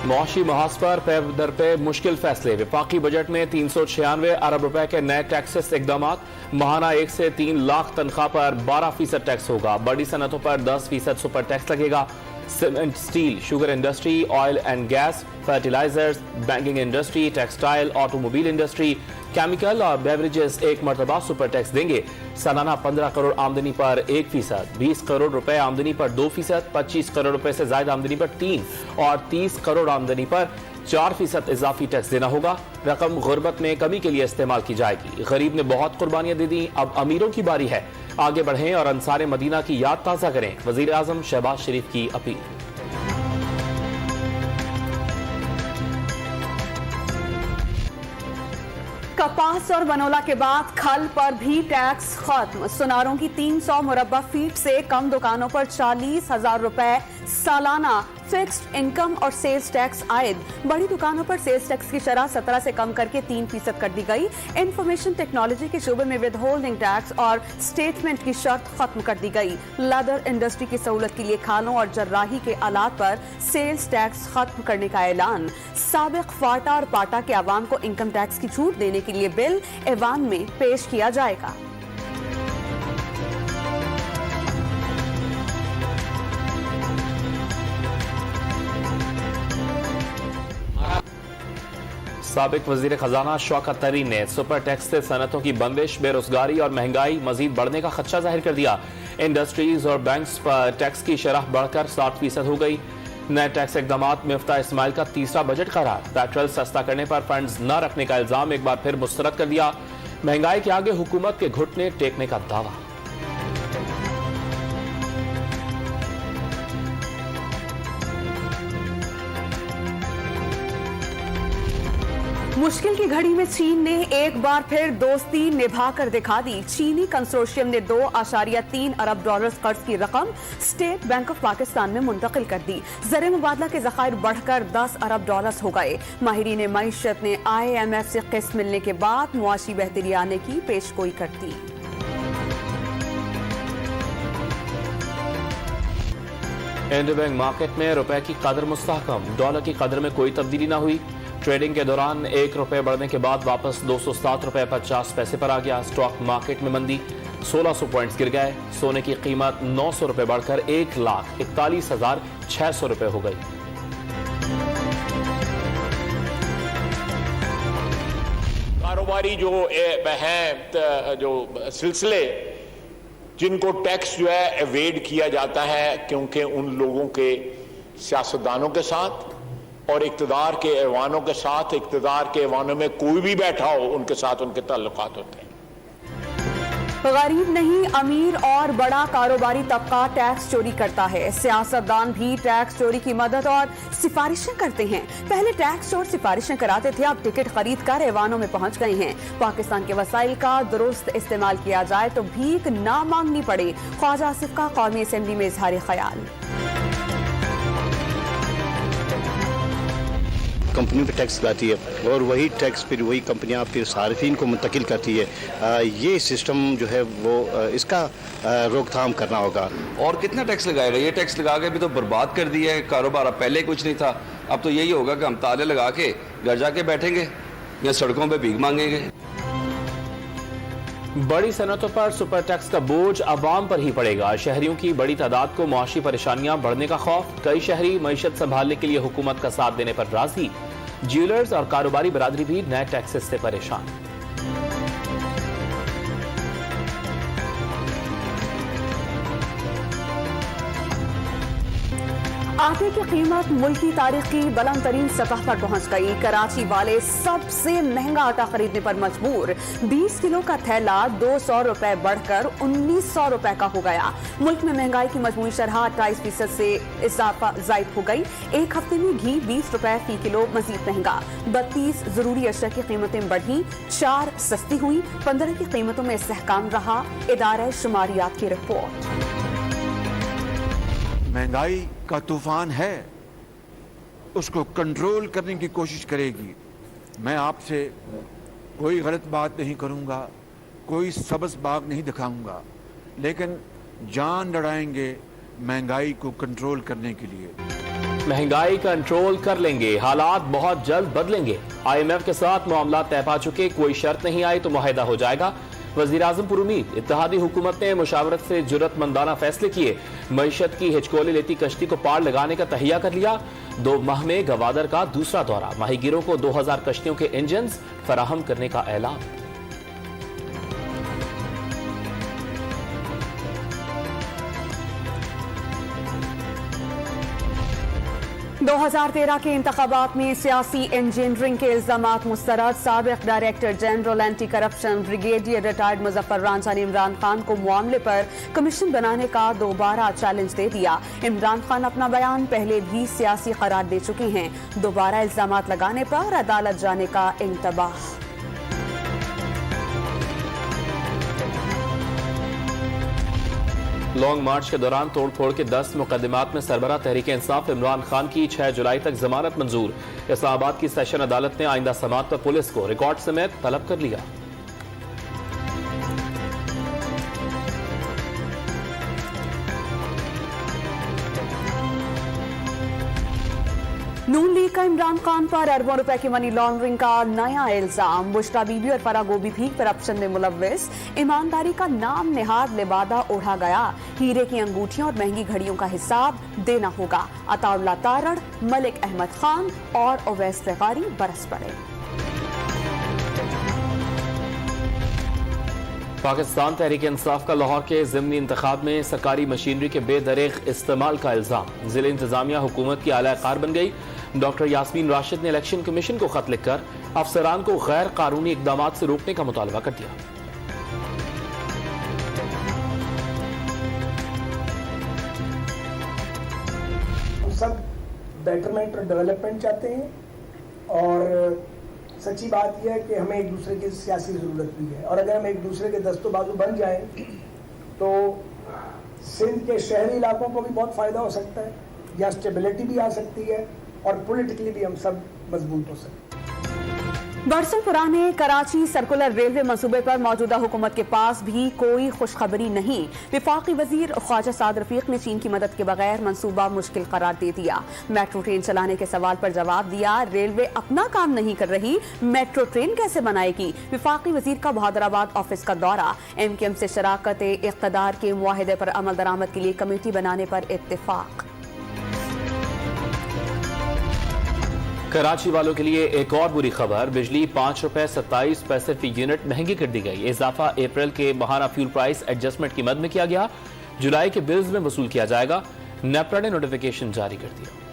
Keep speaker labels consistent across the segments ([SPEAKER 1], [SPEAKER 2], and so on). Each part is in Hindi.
[SPEAKER 1] मुआशी महाज पर पे दर पे मुश्किल फैसले। विफाकी बजट में 396 अरब रुपए के नए टैक्सेस इकदाम। माहाना 1 से 3 लाख तनख्वाह पर 12% टैक्स होगा। बड़ी सनतों पर 10% सुपर टैक्स लगेगा। Cement, steel, sugar industry, oil and gas, fertilizers, banking industry, textile, automobile industry, chemical और बेवरेजेस एक मरतबा सुपर टैक्स देंगे। सालाना 15 करोड़ आमदनी पर 1%, 20 करोड़ रुपए आमदनी पर 2%, 25 करोड़ रुपए से ज्यादा आमदनी पर 3% और 30 करोड़ आमदनी पर 4% इजाफी टैक्स देना होगा। रकम गुर्बत में कमी के लिए इस्तेमाल की जाएगी। गरीब ने बहुत कुर्बानियां दे दी, अब अमीरों की बारी है। आगे बढ़ें और अंसार मदीना की याद ताज़ा करें। वजीर आजम शहबाज शरीफ की अपील।
[SPEAKER 2] कपास और बनोला के बाद खल पर भी टैक्स खत्म। सुनारों की 300 मुरब्बा फीट से कम दुकानों पर 40,000 रुपए सालाना फिक्स्ड इनकम और सेल्स टैक्स आयद। बड़ी दुकानों पर सेल्स टैक्स की शरह 17 से कम करके 3% कर दी गई। इंफॉर्मेशन टेक्नोलॉजी के शोबे में विद होल्डिंग टैक्स और स्टेटमेंट की शर्त खत्म कर दी गई। लेदर इंडस्ट्री की सहूलत के लिए खालों और जर्राही के आलात पर सेल्स टैक्स खत्म करने का ऐलान। साबिक फाटा और पाटा के अवाम को इनकम टैक्स की छूट देने के लिए बिल ऐवान में पेश किया जाएगा।
[SPEAKER 1] साबिक वजीर खजाना शौकत तरीन ने सुपर टैक्स से सनतों की बंदिश, बेरोजगारी और महंगाई मजीद बढ़ने का खदशा जाहिर कर दिया। इंडस्ट्रीज और बैंक्स पर टैक्स की शरह बढ़कर 60% हो गई। नए टैक्स इकदाम में मुफ्ता इस्माइल का तीसरा बजट करार। पेट्रोल सस्ता करने पर फंड्स न रखने का इल्जाम एक बार फिर मुस्तरद कर दिया। महंगाई के आगे हुकूमत के घुटने टेकने का दावा।
[SPEAKER 2] मुश्किल की घड़ी में चीन ने एक बार फिर दोस्ती निभा कर दिखा दी। चीनी कंसोर्शियम ने $2.3 अरब कर्ज की रकम स्टेट बैंक ऑफ पाकिस्तान में मुंतकिल कर दी। ज़र मुबादला के ज़खायर बढ़कर $10 अरब हो गए। माहिरीन मईशत ने IMF से किस्त मिलने के बाद मुआशी बेहतरी आने की पेशगोई कर दी।
[SPEAKER 1] इंटरबैंक मार्केट में रुपए की कदर मुस्तहकम। डॉलर की कदर में कोई तब्दीली न हुई। ट्रेडिंग के दौरान 1 रुपए बढ़ने के बाद वापस 207 रुपए 50 पैसे पर आ गया। स्टॉक मार्केट में मंदी, 1600 पॉइंट्स गिर गए। सोने की कीमत 900 रुपए बढ़कर 1,41,600 रुपए हो गई।
[SPEAKER 3] कारोबारी जो हैं जो सिलसिले जिनको टैक्स जो है एवेड किया जाता है, क्योंकि उन लोगों के सियासतदानों के साथ और इक़्तिदार के ऐवानों के साथ, इक़्तिदार के ऐवानों में कोई भी बैठा हो, उनके साथ उनके ताल्लुकात होते हैं।
[SPEAKER 2] गरीब नहीं, अमीर और बड़ा कारोबारी तबका टैक्स चोरी करता है। सियासतदान भी टैक्स चोरी की मदद और सिफारिशें करते हैं। पहले टैक्स चोर सिफारिशें कराते थे, अब टिकट खरीद कर ऐवानों में पहुंच गए हैं। पाकिस्तान के वसाइल का दुरुस्त इस्तेमाल किया जाए तो भीख ना मांगनी पड़े। ख्वाजा आसिफ का कौमी असेंबली में इजहार ख्याल।
[SPEAKER 4] कंपनी पे टैक्स लगाती है और वही टैक्स फिर वही कंपनियां फिर सार्फिन को मुंतकिल करती है। ये सिस्टम जो है वो इसका रोकथाम करना होगा।
[SPEAKER 5] और कितना टैक्स लगाएगा? ये टैक्स लगा के भी तो बर्बाद कर दिया है कारोबार। पहले कुछ नहीं था, अब तो यही होगा कि हम ताले लगा के घर जाके बैठेंगे या सड़कों पर भीख मांगेंगे।
[SPEAKER 1] बड़ी सनतों पर सुपर टैक्स का बोझ अवाम पर ही पड़ेगा। शहरियों की बड़ी तादाद को मुआशी परेशानियां बढ़ने का खौफ। कई शहरी मईशत संभालने के लिए हुकूमत का साथ देने पर राजी। ज्वेलर्स और कारोबारी बरादरी भी नए टैक्सेस से परेशान।
[SPEAKER 2] आटे की कीमत मुल्की तारीख की बुलंद तरीन सतह पर पहुंच गई। कराची वाले सबसे महंगा आटा खरीदने पर मजबूर। 20 किलो का थैला 200 रुपए बढ़कर 1900 रुपए का हो गया। मुल्क में महंगाई की मजमूई शरह 28% से इजाफा जायद हो गई। एक हफ्ते में घी 20 रुपए फी किलो मजीद महंगा। 32 जरूरी अशिया की कीमतें बढ़ी, 4 सस्ती हुई। 15 की कीमतों में इस्तेहकाम रहा। इदारा शुमारियात की रिपोर्ट।
[SPEAKER 6] महंगाई का तूफान है, उसको कंट्रोल करने की कोशिश करेगी। मैं आपसे कोई गलत बात नहीं करूंगा, कोई सबस बाग नहीं दिखाऊंगा, लेकिन जान लड़ाएंगे महंगाई को कंट्रोल करने के लिए।
[SPEAKER 1] महंगाई कंट्रोल कर लेंगे, हालात बहुत जल्द बदलेंगे। IMF के साथ मामला तय पा चुके, कोई शर्त नहीं आई तो मुआहदा हो जाएगा। वजीर आजम पुर उम्मीद, इत्तेहादी हुकूमत ने मुशावरत से जुर्रतमंदाना फैसले किए। मईशत की हिचकोले लेती कश्ती को पार लगाने का तहिया कर लिया। 2 माह में गवादर का दूसरा दौरा, माहीगीरों को 2000 कश्तियों के इंजन फराहम करने का ऐलान।
[SPEAKER 2] दो 2013 के इंतखाबात में सियासी इंजीनियरिंग के इल्जामात मुस्तरद। साबिक director general anti corruption brigadier retired Muzaffar Ranjha ने इमरान खान को मामले पर कमीशन बनाने का दोबारा चैलेंज दे दिया। इमरान खान अपना बयान पहले भी सियासी करार दे चुके हैं। दोबारा इल्जामात लगाने पर अदालत जाने का इंतबाह।
[SPEAKER 1] लॉन्ग मार्च के दौरान तोड़फोड़ के 10 मुकदमात में सरबराह तहरीक इंसाफ इमरान खान की 6 जुलाई तक जमानत मंजूर। इस्लामाबाद की सेशन अदालत ने आइंदा समाअत पर पुलिस को रिकॉर्ड समेत तलब कर लिया।
[SPEAKER 2] नून लीग का इमरान खान पर अरबों रुपए की मनी लॉन्ड्रिंग का नया इल्जाम। बुशरा बीबी और फराह गोभी भी करप्शन में मुलव्विस। ईमानदारी का नाम निहाद लिबादा ओढ़ा गया। हीरे की अंगूठियों और महंगी घड़ियों का हिसाब देना होगा। अताउल्ला तारड़, मलिक अहमद खान और ओवैस फ़िगारी बरस पड़े।
[SPEAKER 1] पाकिस्तान तहरीक इंसाफ का लाहौर के ज़िमनी इंतखाब में सरकारी मशीनरी के बेदरेग इस्तेमाल का इल्जाम। जिला इंतजामिया हुकूमत की आला कार बन गई। डॉक्टर यास्मीन राशिद ने इलेक्शन कमीशन को खत लिखकर अफसरान को गैर कानूनी इकदामात से रोकने का मुतालबा कर दिया।
[SPEAKER 7] सब बेटरमेंट और डेवलपमेंट चाहते हैं और सच्ची बात यह है कि हमें एक दूसरे की सियासी ज़रूरत भी है और अगर हम एक दूसरे के दस्तों बाजू बन जाएं तो सिंध के शहरी इलाकों को भी बहुत फ़ायदा हो सकता है, या स्टेबिलिटी भी आ सकती है और पॉलिटिकली भी हम सब मजबूत हो सकते हैं।
[SPEAKER 2] बरसों पुराने कराची सर्कुलर रेलवे मंसूबे पर मौजूदा हुकूमत के पास भी कोई खुशखबरी नहीं। विफाकी वजीर ख्वाजा साद रफीक ने चीन की मदद के बगैर मंसूबा मुश्किल करार दे दिया। मेट्रो ट्रेन चलाने के सवाल पर जवाब दिया, रेलवे अपना काम नहीं कर रही, मेट्रो ट्रेन कैसे बनाएगी। विफाकी वजीर का बहादुराबाद ऑफिस का दौरा। MKM से शराकत इक़्तिदार के मुआहिदे पर अमल दरामद के लिए कमेटी बनाने पर इत्तेफाक।
[SPEAKER 1] कराची वालों के लिए एक और बुरी खबर, बिजली 5 रुपए 27 पैसे फी यूनिट महंगी कर दी गई। इजाफा अप्रैल के माहाना फ्यूल प्राइस एडजस्टमेंट की मद में किया गया। जुलाई के बिल्स में वसूल किया जाएगा। नेपरा ने नोटिफिकेशन जारी कर दिया।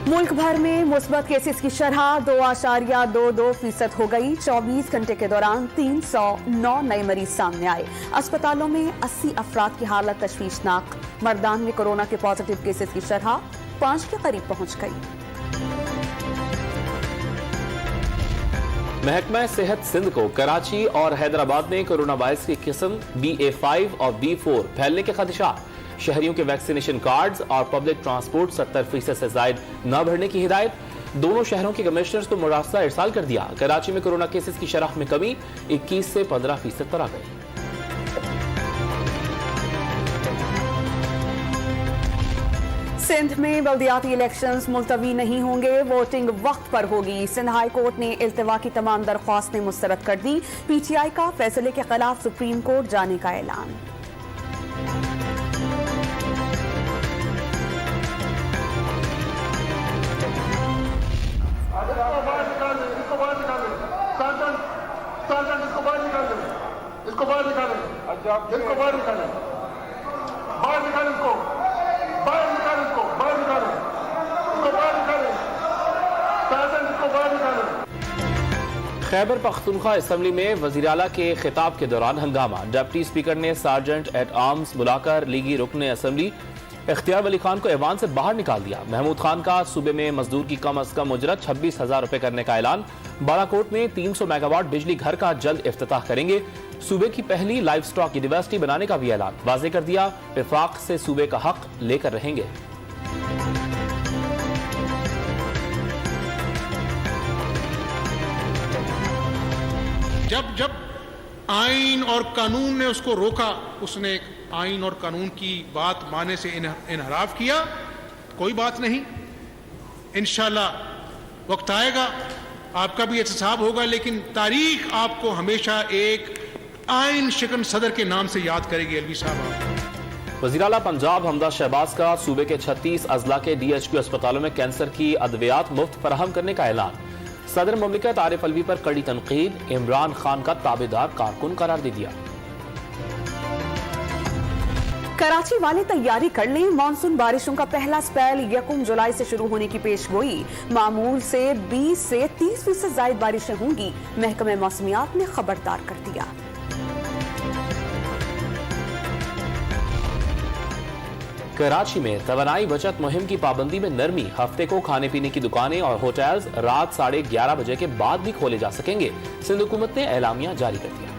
[SPEAKER 2] मुल्क भर में मुस्बत केसेस की शरह 2.22% हो गई। 24 घंटे के दौरान 309 नए मरीज सामने आए। अस्पतालों में 80 अफराद की हालत तशवीशनाक। मर्दान में कोरोना के पॉजिटिव केसेस की शरह 5 के करीब पहुंच गई।
[SPEAKER 1] महकमा सेहत सिंध को कराची और हैदराबाद में कोरोना वायरस की किस्म BA5 और B4 फैलने के खदशात। शहरियों के वैक्सीनेशन कार्ड्स और पब्लिक ट्रांसपोर्ट 70% से जायद न भरने की हिदायत। दोनों शहरों के कमिश्नर्स को मुरासला इरसाल कर दिया। कराची में कोरोना केसेस की शरह में कमी 21 से 15% पर आ गई।
[SPEAKER 2] सिंध में बल्दियाती इलेक्शंस मुलतवी नहीं होंगे, वोटिंग वक्त पर होगी। सिंध हाई कोर्ट ने इल्तिवा की तमाम दरख्वास्तें मुस्तरद कर दी। PTI का फैसले के खिलाफ सुप्रीम कोर्ट जाने का ऐलान।
[SPEAKER 1] खैबर पख्तूनख्वा असेंबली में वज़ीर आला के खिताब के दौरान हंगामा। डिप्टी स्पीकर ने सार्जेंट एट आर्म्स बुलाकर लीगी रुकने असेंबली इख्तियार वली खान को ऐवान से बाहर निकाल दिया। महमूद खान का सूबे में मजदूर की कम अज कम उजरत 26,000 रुपए करने का ऐलान। बालाकोट में 300 मेगावाट बिजली घर का जल्द इफ्तिताह करेंगे। सूबे की पहली लाइव स्टॉक यूनिवर्सिटी बनाने का भी ऐलान वाज़ेह कर दिया। विफाक से सूबे का हक लेकर रहेंगे।
[SPEAKER 8] जब जब आइन और कानून ने उसको रोका, उसने आइन और कानून की बात मानने से इनहराफ किया, कोई बात नहीं, इंशाल्लाह वक्त आएगा, आपका भी एहतसाब होगा, लेकिन तारीख आपको हमेशा एक आइन शिकन सदर के नाम से याद करेगी। अलवी साहब,
[SPEAKER 1] वज़ीर आला पंजाब हमदा शहबाज का सूबे के 36 अजला के DHQ अस्पतालों में कैंसर की अद्वियात मुफ्त फराहम करने का ऐलान। सदर मुमलिकत आरिफ अलवी पर कड़ी तनकीद, इमरान खान का ताबेदार कारकुन करार दे दिया।
[SPEAKER 2] कराची वाले तैयारी कर लें, मानसून बारिशों का पहला स्पेल 1 जुलाई से शुरू होने की पेशगोई। मामूल से 20 से 30% ज्यादा बारिशें होंगी, महकमे मौसमियात ने खबरदार कर दिया।
[SPEAKER 1] कराची में तवानाई बचत मुहिम की पाबंदी में नरमी, हफ्ते को खाने पीने की दुकानें और होटल्स रात 11:30 बजे के बाद भी खोले जा सकेंगे। सिंध हुकूमत ने एलामिया जारी कर दिया।